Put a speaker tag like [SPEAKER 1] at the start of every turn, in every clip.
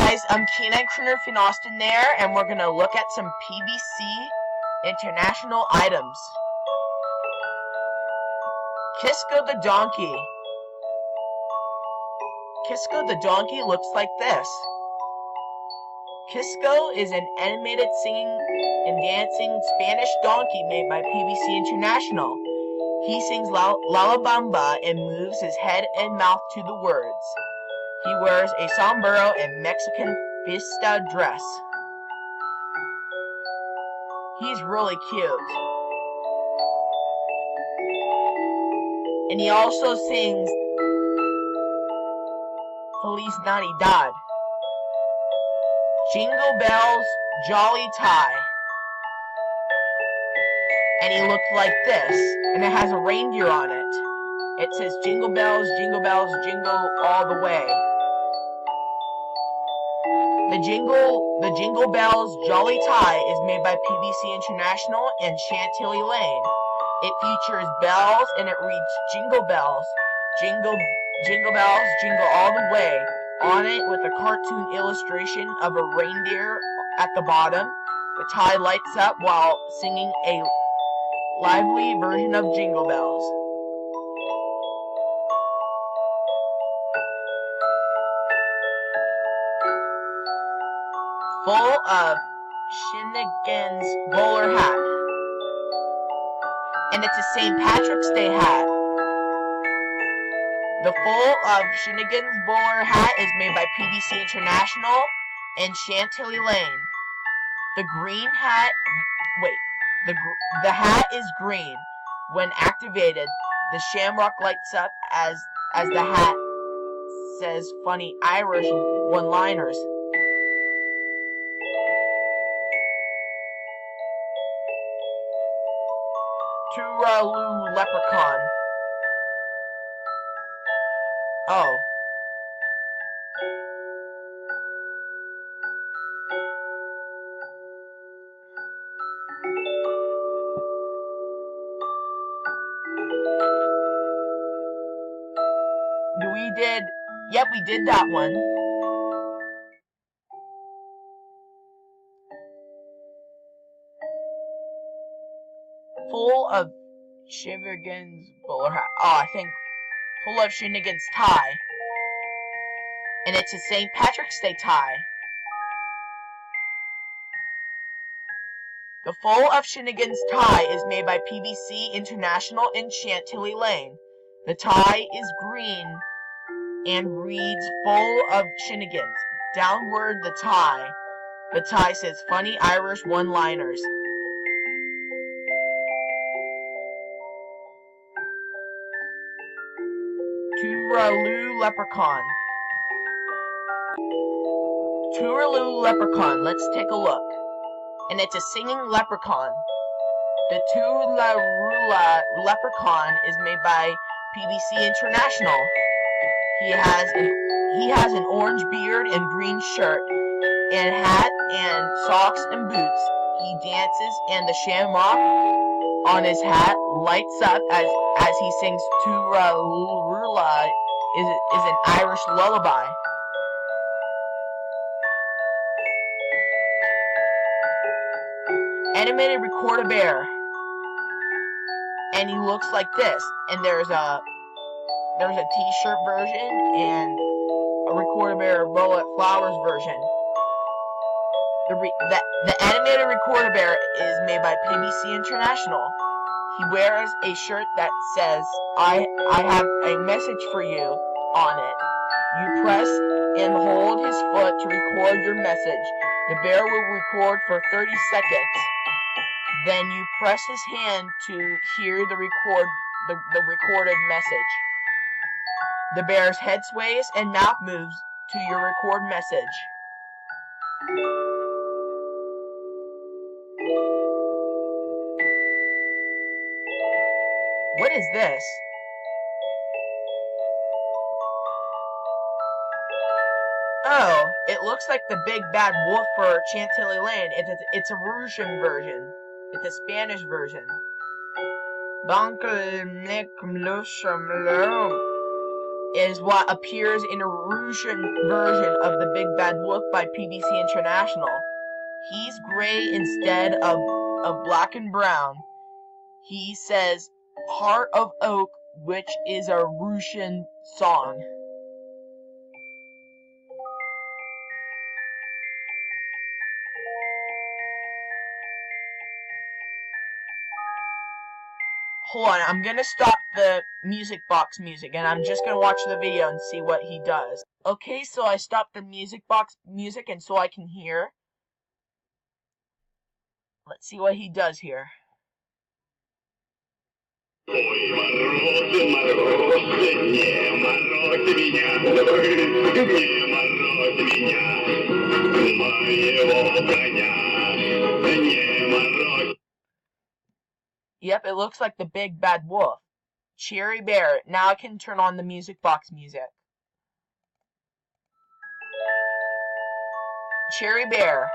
[SPEAKER 1] guys, I'm Keenan Austin there, and we're gonna look at some PBC international items. Kisco the donkey. Kisco the donkey looks like this. Kisco is an animated singing and dancing Spanish donkey made by PBC International. He sings La Bamba and moves his head and mouth to the words. He wears a sombrero and Mexican fiesta dress. He's really cute. And he also sings Feliz Navidad. Jingle bells, jolly tie. And he looks like this. And it has a reindeer on it. It says jingle bells, jingle all the way. The Jingle Bells Jolly Tie is made by PBC International and Chantilly Lane. It features bells and it reads Jingle Bells, Jingle Bells, Jingle all the way. On it with a cartoon illustration of a reindeer at the bottom. The tie lights up while singing a lively version of Jingle Bells. Full of Shinnigan's bowler hat. And it's a St. Patrick's Day hat. The Full of Shinnigan's bowler hat is made by PBC International and Chantilly Lane. The green hat, the hat is green. When activated, the shamrock lights up as the hat says funny Irish one-liners. Tooraloo leprechaun. Oh. Yep, we did that one. Full of Shinnigan's bowler hat. Oh, I think Full of Shinnigan's tie. And it's a St. Patrick's Day tie. The Full of Shinnigan's tie is made by PBC International in Chantilly Lane. The tie is green and reads Full of Shinnigan's. Downward the tie says funny Irish one-liners. Tooraloo leprechaun. Tooraloo leprechaun. Let's take a look. And it's a singing leprechaun. The Tooraloo leprechaun is made by PBC International. He has an orange beard and green shirt and hat and socks and boots. He dances and the shamrock on his hat lights up as he sings Tooraloo is an Irish lullaby. Animated Record-A-Bear. And he looks like this. And there's a t-shirt version and a Record-A-Bear Bullet Flowers version. The animated Record-A-Bear is made by PBC International. He wears a shirt that says, I have a message for you on it. You press and hold his foot to record your message. The bear will record for 30 seconds. Then you press his hand to hear the recorded message. The bear's head sways and mouth moves to your record message. What is this? Oh, it looks like the big bad wolf for Chantilly Lane. It's a Russian version. It's a Spanish version. Is what appears in a Russian version of the big bad Bad Wolf by PBC International. He's gray instead of black and brown. He says Heart of Oak, which is a Russian song. Hold on, I'm gonna stop the music box music and I'm just gonna watch the video and see what he does. Okay, so I stopped the music box music and so I can hear. Let's see what he does here. Yep, it looks like the big bad wolf. Cherry Bear. Now I can turn on the music box music. Cherry Bear.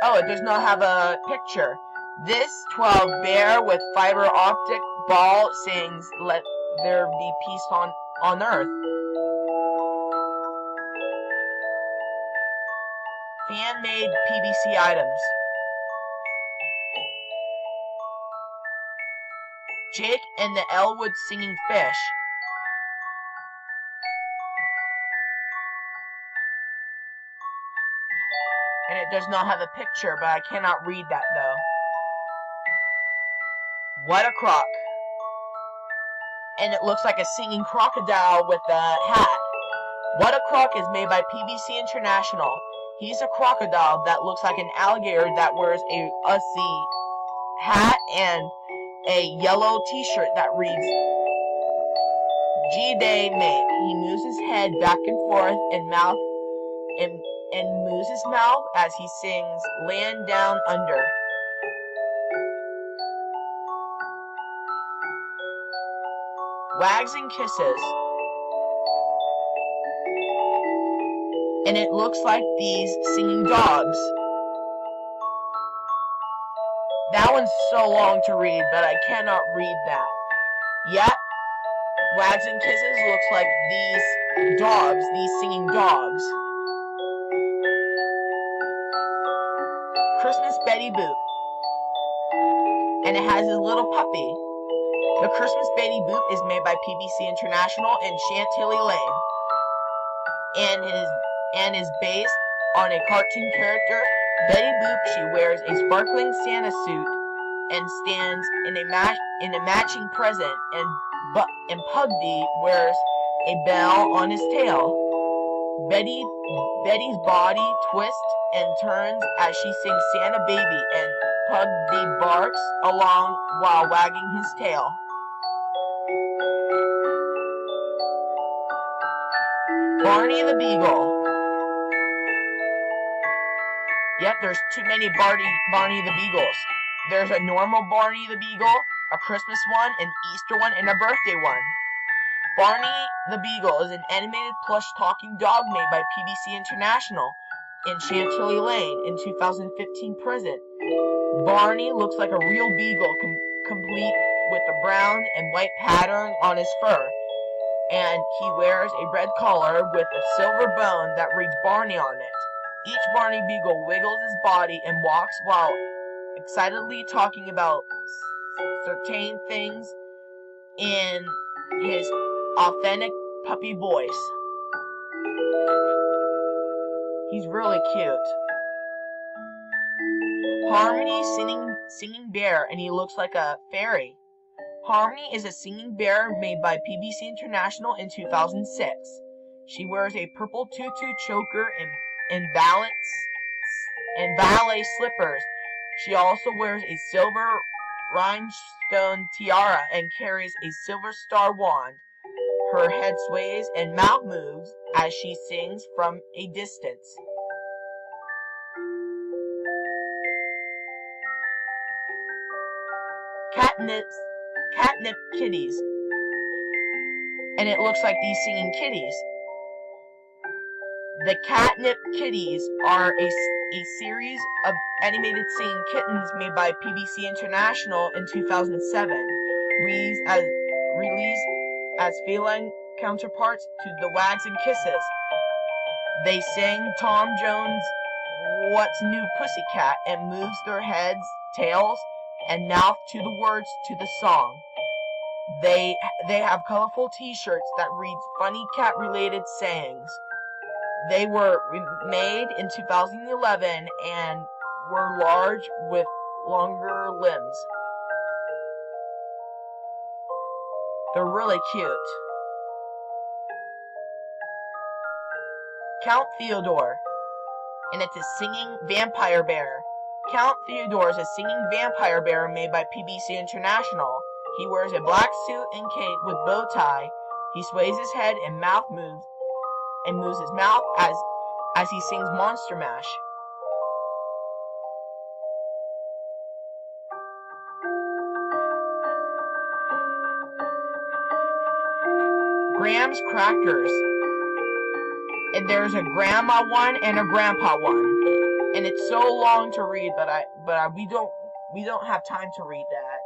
[SPEAKER 1] Oh, it does not have a picture. This 12 bear with fiber optic ball sings Let There Be Peace on Earth. Fan-made PBC items. Jake and the Elwood Singing Fish. And it does not have a picture, but I cannot read that though. What a croc. And it looks like a singing crocodile with a hat. What a Croc is made by PBC International. He's a crocodile that looks like an alligator that wears a Aussie hat and a yellow t-shirt that reads G-Day Mate. He moves his head back and forth and moves his mouth as he sings Land Down Under. Wags and Kisses. And it looks like these singing dogs. That one's so long to read, but I cannot read that. Yep, Wags and Kisses looks like these dogs, these singing dogs. Christmas Betty Boop. And it has his little puppy. The Christmas Betty Boop is made by PBC International in Chantilly Lane. And is based on a cartoon character, Betty Boop. She wears a sparkling Santa suit and stands in a matching present, and Pugdy wears a bell on his tail. Betty's body twists and turns as she sings Santa Baby, and Pugdy barks along while wagging his tail. Barney the Beagle. Yep, there's too many Barney the Beagles. There's a normal Barney the Beagle, a Christmas one, an Easter one, and a birthday one. Barney the Beagle is an animated plush talking dog made by PBC International in Chantilly Lane in 2015 present. Barney looks like a real beagle, complete with a brown and white pattern on his fur. And he wears a red collar with a silver bone that reads Barney on it. Each Barney Beagle wiggles his body and walks while excitedly talking about certain things in his authentic puppy voice. He's really cute. Harmony singing bear, and he looks like a fairy. Harmony is a singing bear made by PBC International in 2006. She wears a purple tutu choker and ballet slippers. She also wears a silver rhinestone tiara and carries a silver star wand. Her head sways and mouth moves as she sings from a distance. Catnip kitties. And it looks like these singing kitties. The Catnip Kitties are a series of animated singing kittens made by PBC International in 2007. Released as feline counterparts to the Wags and Kisses. They sing Tom Jones' What's New Pussycat and moves their heads, tails, and mouth to the words to the song. They have colorful t-shirts that read funny cat-related sayings. They were made in 2011 and were large with longer limbs. They're really cute. Count Theodore, and it's a singing vampire bear. Count Theodore is a singing vampire bear made by PBC International. He wears a black suit and cape with bow tie. He sways his head and moves his mouth as he sings Monster Mash. Graham's Crackers. And there's a grandma one and a grandpa one, and it's so long to read, but we don't have time to read that.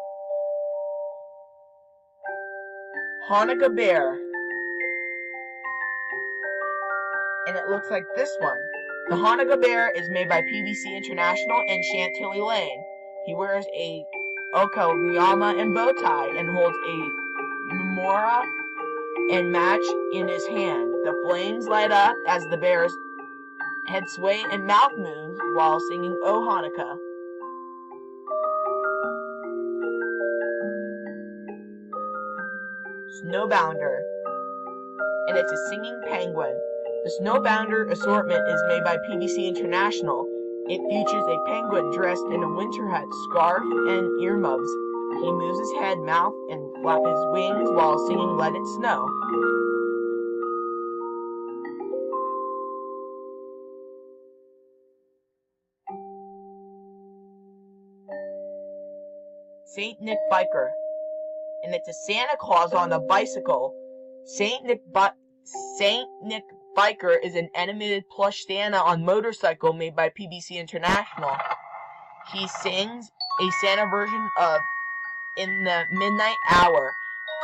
[SPEAKER 1] Hanukkah Bear, and it looks like this one. The Hanukkah Bear is made by PBC International and Chantilly Lane. He wears a okoyama and bow tie and holds a menorah and match in his hand. The flames light up as the bear's head sway and mouth moves while singing O Hanukkah. Snowbounder, and it's a singing penguin. The Snowbounder assortment is made by PBC International. It features a penguin dressed in a winter hat, scarf, and earmuffs. He moves his head, mouth, and flaps his wings while singing Let It Snow. Saint Nick Biker, and it's a Santa Claus on a bicycle. Saint Nick Biker is an animated plush Santa on motorcycle made by PBC International. He sings a Santa version of In the Midnight Hour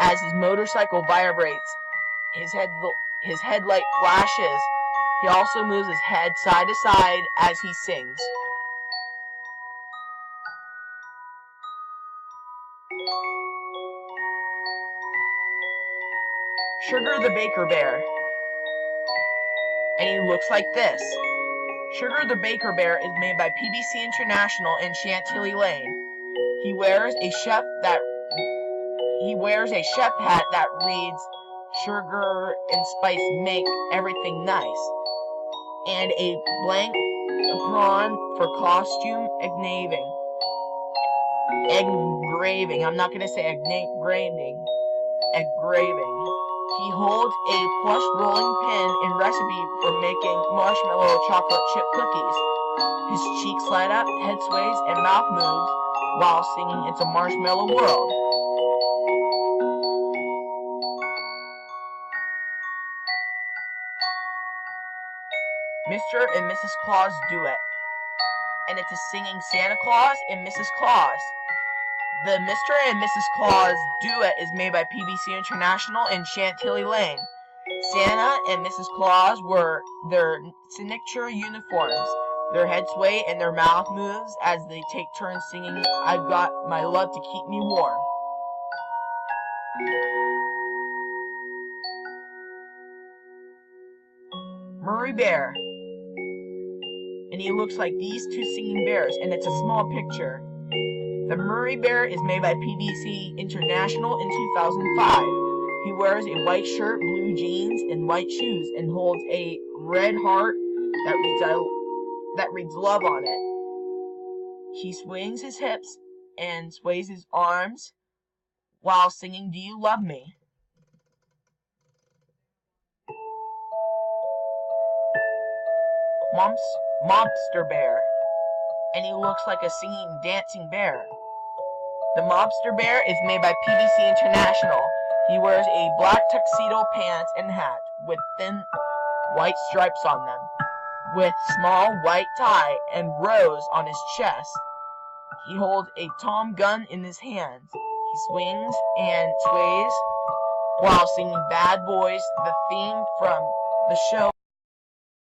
[SPEAKER 1] as his motorcycle vibrates. His headlight flashes. He also moves his head side to side as he sings. Sugar the Baker Bear, and he looks like this. Sugar the Baker Bear is made by PBC International and Chantilly Lane. He wears a chef hat that reads "Sugar and spice make everything nice," and a blank apron for costume engraving. I'm not gonna say engraving. He holds a plush rolling pin and recipe for making marshmallow chocolate chip cookies. His cheeks light up, head sways, and mouth moves while singing It's a Marshmallow World. Mr. and Mrs. Claus Duet, and it's a singing Santa Claus and Mrs. Claus. The Mr. and Mrs. Claus Duet is made by PBC International and Chantilly Lane. Santa and Mrs. Claus wear their signature uniforms. Their heads sway and their mouth moves as they take turns singing I've Got My Love to Keep Me Warm. Murray Bear, and he looks like these two singing bears, and it's a small picture. The Murray Bear is made by PBC International in 2005. He wears a white shirt, blue jeans, and white shoes, and holds a red heart that reads love on it. He swings his hips and sways his arms while singing Do You Love Me? Mobster Bear, and he looks like a singing, dancing bear. The Mobster Bear is made by PBC International. He wears a black tuxedo pants and hat with thin white stripes on them, with small white tie and rose on his chest. He holds a Tom gun in his hands. He swings and sways while singing Bad Boys, the theme from the show